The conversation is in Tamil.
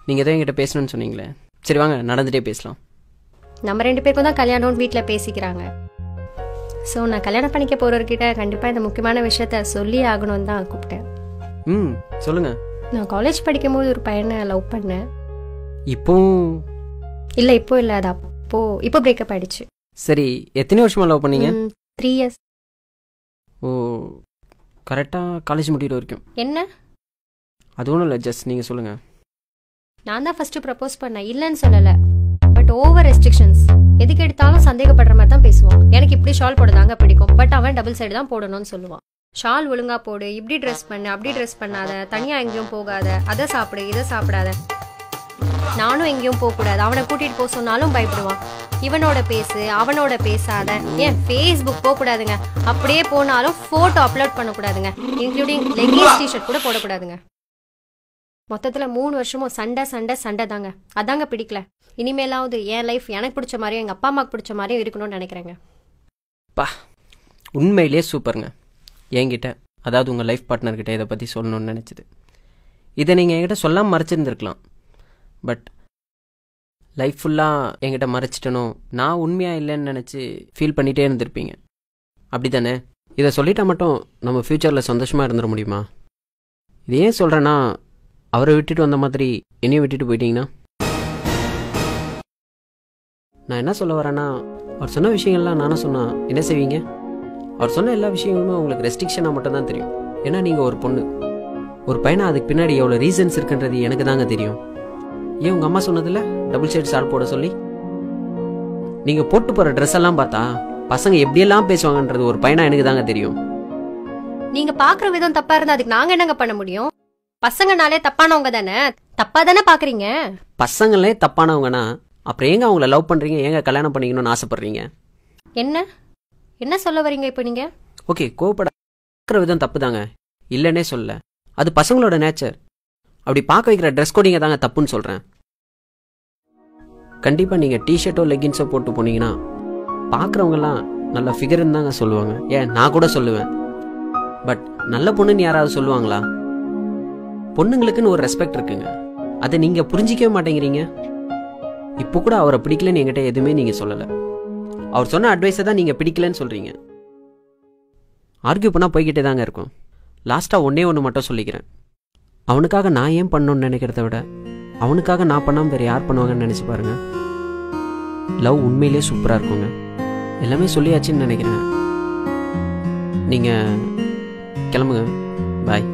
நீங்கள் எதோ என்கிட்ட பேசணும்னு சொன்னீங்களே, சரி வாங்க நடந்துகிட்டே பேசலாம். நம்ம 2 பேருக்கும் தான் கல்யாணம்னு வீட்டில் பேசிக்கிறாங்க. ஸோ நான் கல்யாணம் பண்ணிக்க போகிறவர்கிட்ட கண்டிப்பாக இந்த முக்கியமான விஷயத்த சொல்லி ஆகணும்னு தான் கூப்பிட்டேன். சொல்லுங்கள். நான் காலேஜ் படிக்கும்போது ஒரு பையனை லவ் பண்ணேன். இப்போ இல்லை அது இப்போ பிரேக்கப் ஆயிடுச்சு. சரி, எத்தனை வருஷமாக லவ் பண்ணீங்க? 3 years. ஓ, கரெக்டாக காலேஜ் முடிகிற வரைக்கும். என்ன? அது ஒன்றும் இல்லை, ஜஸ்ட் நீங்கள் சொல்லுங்கள். நான் தான் ஃபர்ஸ்ட் ப்ரப்போஸ் பண்ணேன், இல்லைன்னு சொல்லலை. But over restrictions. எதுக்கு எடுத்தாலும் சந்தேகப்படுற மாதிரி தான் பேசுவான். எனக்கு இப்படி ஷால் போடுதாங்க பிடிக்கும், பட் அவன் டபுள் சைடு தான் போடணும்னு சொல்லுவான். ஷால் ஒழுங்கா போடு, இப்படி ட்ரெஸ் பண்ணு, அப்படி ட்ரெஸ் பண்ணாத, தனியாக எங்கேயும் போகாத, அதை சாப்பிடு இதை சாப்பிடாத. நானும் எங்கேயும் போகக்கூடாது, அவனை கூட்டிகிட்டு போக சொன்னாலும் பயப்படுவான். இவனோட பேசு அவனோட பேசாத, ஏன் ஃபேஸ்புக் போகக்கூடாதுங்க, அப்படியே போனாலும் ஃபோட்டோ அப்லோட் பண்ணக்கூடாதுங்க, இன்க்ளூடிங் லெகின்ஸ் டிஷர்ட் கூட போடக்கூடாதுங்க. மொத்தத்தில் 3 வருஷமும் சண்டை தாங்க. அதாங்க பிடிக்கல. இனிமேலாவது என் லைஃப் எனக்கு பிடிச்ச மாதிரியும் எங்கள் அப்பா அம்மாவுக்கு பிடிச்ச மாதிரியும் இருக்கணும்னு நினைக்கிறேங்க. உண்மையிலே சூப்பருங்க. என்கிட்ட, அதாவது உங்கள் லைஃப் பார்ட்னர்கிட்ட இதை பற்றி சொல்லணும்னு நினச்சிது. இதை நீங்கள் என்கிட்ட சொல்லாமல் மறைச்சிருந்துருக்கலாம். பட் லைஃப் ஃபுல்லாக என்கிட்ட மறைச்சிட்டனோ, நான் உண்மையாக இல்லைன்னு நினச்சி ஃபீல் பண்ணிகிட்டே இருந்திருப்பீங்க. அப்படி தானே? இதை சொல்லிட்டா மட்டும் நம்ம ஃப்யூச்சரில் சந்தோஷமாக இருந்துட முடியுமா? இது ஏன் சொல்கிறேன்னா, அவரை விட்டுட்டு வந்த மாதிரி என்னையும் விட்டுட்டு போயிட்டீங்கன்னா, நான் என்ன சொல்ல வரேன்னா, அவர் சொன்ன விஷயங்கள்லாம் நானும் சொன்னால் என்ன செய்வீங்க? அவர் சொன்ன எல்லா விஷயங்களுமே உங்களுக்கு ரெஸ்ட்ரிக்ஷனாக மட்டும் தான் தெரியும். ஏன்னா நீங்கள் ஒரு பொண்ணு. ஒரு பையனை அதுக்கு பின்னாடி எவ்வளோ ரீசன்ஸ் இருக்குன்றது எனக்கு தாங்க தெரியும். ஏன் உங்கள் அம்மா சொன்னதில்ல டபுள் சைடு ஷால் போட சொல்லி? நீங்கள் போட்டு போகிற ட்ரெஸ் எல்லாம் பார்த்தா பசங்க எப்படியெல்லாம் பேசுவாங்கன்றது ஒரு பையனா எனக்கு தாங்க தெரியும். நீங்கள் பார்க்குற விதம் தப்பாக இருந்தால் அதுக்கு நாங்கள் என்னங்க பண்ண முடியும்? பசங்கனாலே தப்பானவங்க தானே, தப்பாக தானே பார்க்குறீங்க. பசங்களே தப்பானவங்கன்னா அப்புறம் ஏங்க அவங்கள லவ் பண்ணுறீங்க, ஏங்க கல்யாணம் பண்ணிக்கணும்னு ஆசைப்பட்றீங்க? என்ன சொல்ல வரீங்க இப்போ நீங்கள்? ஓகே, கோவப்பட விதம் தப்பு தாங்க, இல்லைன்னே சொல்ல. அது பசங்களோட நேச்சர். அப்படி பார்க்க வைக்கிற ட்ரெஸ் கோடிங்க தாங்க தப்புன்னு சொல்கிறேன். கண்டிப்பாக நீங்கள் டிஷர்ட்டோ லெகின்ஸோ போட்டு போனீங்கன்னா பார்க்குறவங்கலாம் நல்ல ஃபிகர்ன்னு தாங்க சொல்லுவாங்க. ஏன், நான் கூட சொல்லுவேன். பட் நல்ல பொண்ணுன்னு யாராவது சொல்லுவாங்களா? பொண்ணுங்களுக்குன்னு ஒரு ரெஸ்பெக்ட் இருக்குங்க, அதை நீங்கள் புரிஞ்சிக்கவே மாட்டேங்கிறீங்க. இப்போ கூட அவரை பிடிக்கலன்னு என்கிட்ட எதுவுமே நீங்கள் சொல்லலை. அவர் சொன்ன அட்வைஸை தான் நீங்கள் பிடிக்கலன்னு சொல்கிறீங்க. ஆர்கியூ பண்ணால் போய்கிட்டே தாங்க இருக்கும். லாஸ்ட்டாக ஒன்று மட்டும் சொல்லிக்கிறேன். அவனுக்காக நான் ஏன் பண்ணணும்னு நினைக்கிறத விட அவனுக்காக நான் பண்ணாமல் வேறு யார் பண்ணுவாங்கன்னு நினச்சி பாருங்கள். லவ் உண்மையிலே சூப்பராக இருக்குங்க. எல்லாமே சொல்லியாச்சுன்னு நினைக்கிறேன். நீங்கள் கிளம்புங்க. பாய்.